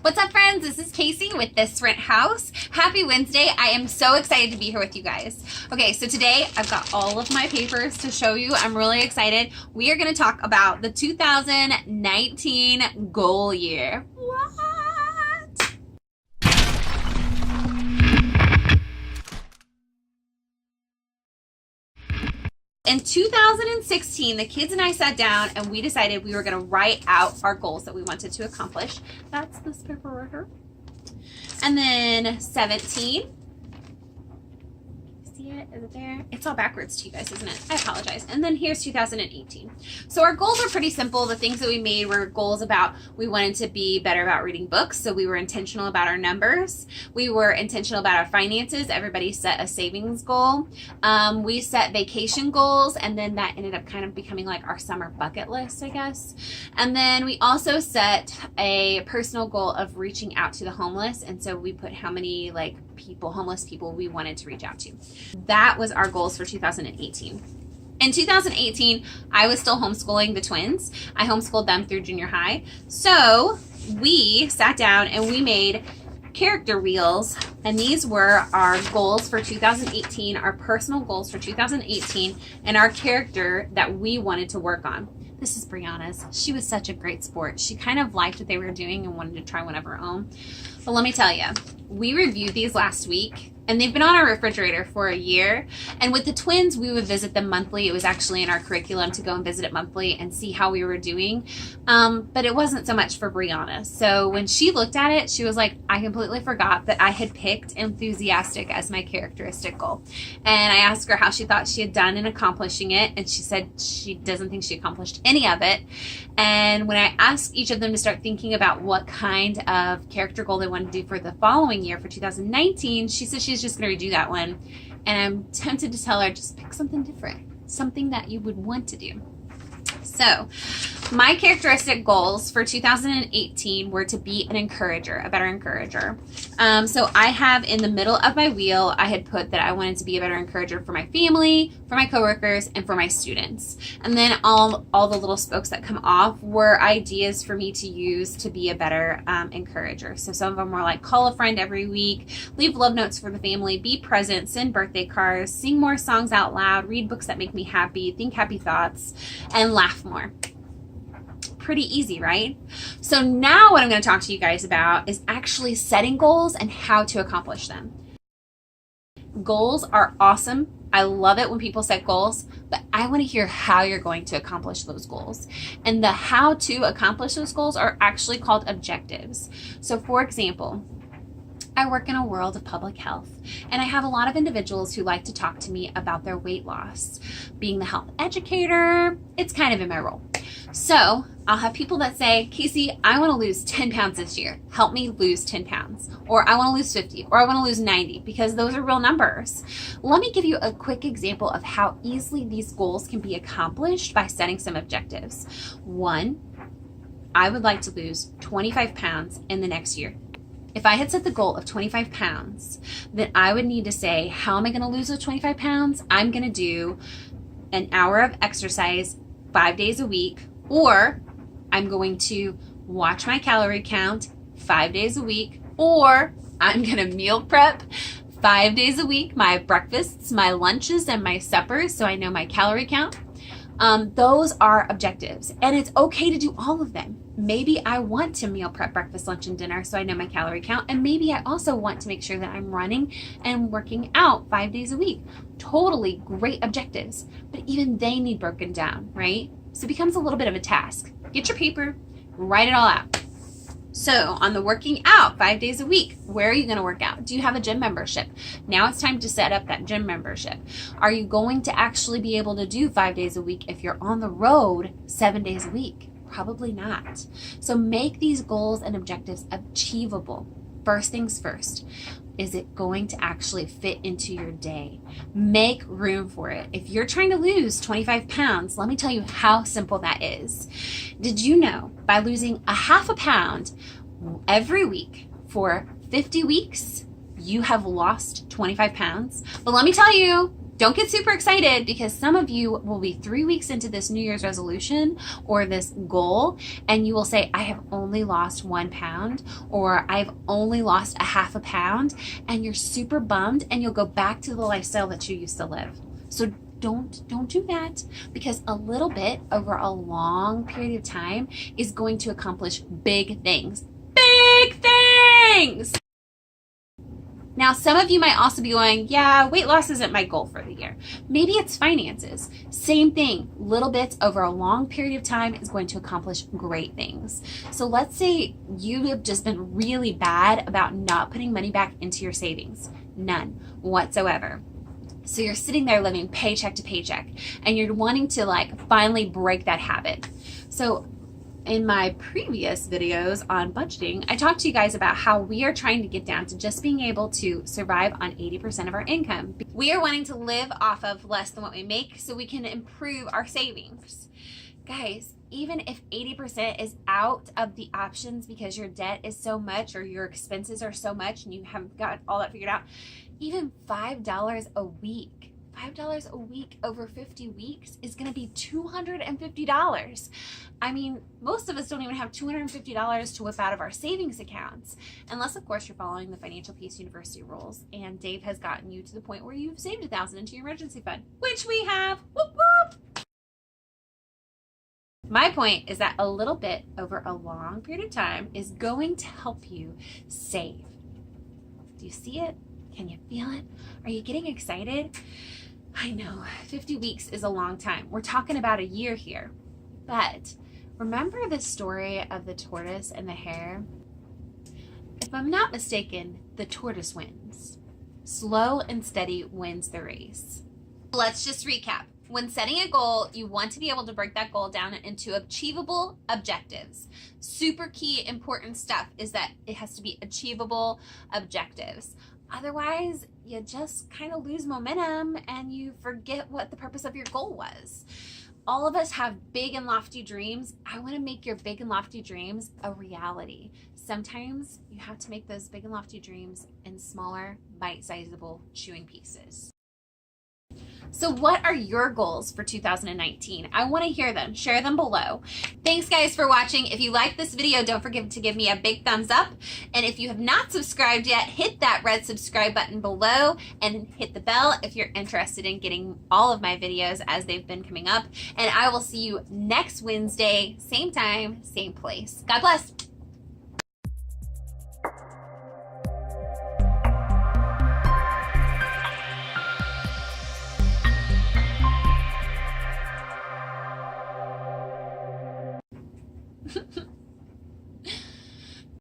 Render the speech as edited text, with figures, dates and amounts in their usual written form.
What's up, friends? This is Casey with This Rent House. Happy Wednesday. I am so excited to be here with you guys. Okay, so today I've got all of my papers to show you. I'm really excited. We are going to talk about the 2019 goal year. What? In 2016, the kids and I sat down and we decided we were going to write out our goals that we wanted to accomplish. That's this paper right here. And then 17. See it? Is it there? It's all backwards to you guys, isn't it? I apologize. And then here's 2018. So our goals are pretty simple. The things that we made were goals about we wanted to be better about reading books. So we were intentional about our numbers. We were intentional about our finances. Everybody set a savings goal. We set vacation goals, and then that ended up kind of becoming like our summer bucket list, I guess. And then we also set a personal goal of reaching out to the homeless. And so we put how many homeless people we wanted to reach out to. That was our goals for 2018. In 2018, I was still homeschooling the twins. I homeschooled them through junior high. So we sat down and we made character wheels, and these were our goals for 2018, our personal goals for 2018, and our character that we wanted to work on. This is Brianna's. She was such a great sport. She kind of liked what they were doing and wanted to try one of her own. But let me tell you, we reviewed these last week, and they've been on our refrigerator for a year. And with the twins, we would visit them monthly. It was actually in our curriculum to go and visit it monthly and see how we were doing. But it wasn't so much for Brianna. So when she looked at it, she was like, I completely forgot that I had picked enthusiastic as my characteristic goal. And I asked her how she thought she had done in accomplishing it. And she said she doesn't think she accomplished any of it. And when I asked each of them to start thinking about what kind of character goal they wanted to do for the following year, for 2019, she said she's just going to redo that one. And I'm tempted to tell her, just pick something different, something that you would want to do. So my characteristic goals for 2018 were to be an encourager, a better encourager. So I have in the middle of my wheel, I had put that I wanted to be a better encourager for my family, for my coworkers, and for my students. And then all the little spokes that come off were ideas for me to use to be a better encourager. So some of them were like call a friend every week, leave love notes for the family, be present, send birthday cards, sing more songs out loud, read books that make me happy, think happy thoughts, and laugh more. Pretty easy, right? So now what I'm going to talk to you guys about is actually setting goals and how to accomplish them. Goals are awesome. I love it when people set goals, but I want to hear how you're going to accomplish those goals. And the how to accomplish those goals are actually called objectives. So for example, I work in a world of public health, and I have a lot of individuals who like to talk to me about their weight loss. Being the health educator, it's kind of in my role. So I'll have people that say, Casey, I want to lose 10 pounds this year. Help me lose 10 pounds. Or I want to lose 50, or I want to lose 90, because those are real numbers. Let me give you a quick example of how easily these goals can be accomplished by setting some objectives. One, I would like to lose 25 pounds in the next year. If I had set the goal of 25 pounds, then I would need to say, how am I going to lose those 25 pounds? I'm going to do an hour of exercise 5 days a week, or I'm going to watch my calorie count 5 days a week, or I'm going to meal prep 5 days a week, my breakfasts, my lunches, and my suppers, so I know my calorie count. Those are objectives, and it's okay to do all of them. Maybe I want to meal prep breakfast, lunch, and dinner so I know my calorie count, and maybe I also want to make sure that I'm running and working out 5 days a week. Totally great objectives, but even they need broken down, right? So it becomes a little bit of a task. Get your paper, write it all out. So on the working out 5 days a week, where are you going to work out? Do you have a gym membership? Now it's time to set up that gym membership. Are you going to actually be able to do 5 days a week if you're on the road 7 days a week? Probably not. So make these goals and objectives achievable. First things first. Is it going to actually fit into your day? Make room for it. If you're trying to lose 25 pounds, let me tell you how simple that is. Did you know by losing a half a pound every week for 50 weeks, you have lost 25 pounds? But let me tell you, Don't get super excited, because some of you will be 3 weeks into this New Year's resolution or this goal, and you will say, I have only lost 1 pound, or I've only lost a half a pound, and you're super bummed, and you'll go back to the lifestyle that you used to live. So don't do that, because a little bit over a long period of time is going to accomplish big things. Big things! Now, some of you might also be going, yeah, weight loss isn't my goal for the year. Maybe it's finances. Same thing. Little bits over a long period of time is going to accomplish great things. So let's say you have just been really bad about not putting money back into your savings. None whatsoever. So you're sitting there living paycheck to paycheck, and you're wanting to finally break that habit. So in my previous videos on budgeting, I talked to you guys about how we are trying to get down to just being able to survive on 80% of our income. We are wanting to live off of less than what we make so we can improve our savings. Guys, even if 80% is out of the options because your debt is so much or your expenses are so much and you haven't got all that figured out, even $5 a week, $5 a week over 50 weeks is going to be $250. I mean, most of us don't even have $250 to whip out of our savings accounts, unless of course you're following the Financial Peace University rules and Dave has gotten you to the point where you've saved $1,000 into your emergency fund, which we have. Whoop, whoop. My point is that a little bit over a long period of time is going to help you save. Do you see it? Can you feel it? Are you getting excited? I know 50 weeks is a long time. We're talking about a year here. But remember the story of the tortoise and the hare? If I'm not mistaken, the tortoise wins. Slow and steady wins the race. Let's just recap. When setting a goal, you want to be able to break that goal down into achievable objectives. Super key important stuff is that it has to be achievable objectives. Otherwise, you just kind of lose momentum and you forget what the purpose of your goal was. All of us have big and lofty dreams. I want to make your big and lofty dreams a reality. Sometimes you have to make those big and lofty dreams in smaller, bite-sizable chewing pieces. So what are your goals for 2019? I want to hear them. Share them below. Thanks guys for watching. If you like this video, don't forget to give me a big thumbs up. And if you have not subscribed yet, hit that red subscribe button below and hit the bell if you're interested in getting all of my videos as they've been coming up. And I will see you next Wednesday, same time, same place. God bless.